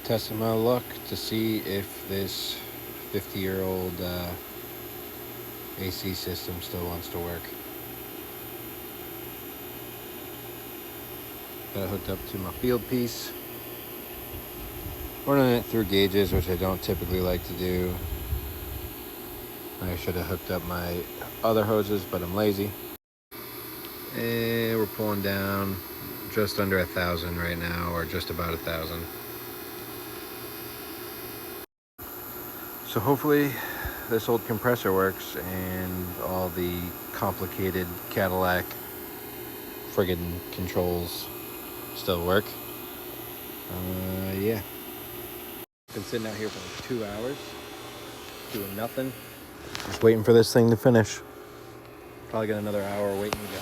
Testing my luck to see if this 50-year-old AC system still wants to work. Got it hooked up to my field piece. Running it through gauges, which I don't typically like to do. I should have hooked up my other hoses, but I'm lazy. And we're pulling down just under 1,000 right now, or just about 1,000. So hopefully this old compressor works and all the complicated Cadillac friggin' controls still work. Yeah. Been sitting out here for like 2 hours doing nothing. Just waiting for this thing to finish. Probably got another hour waiting to go.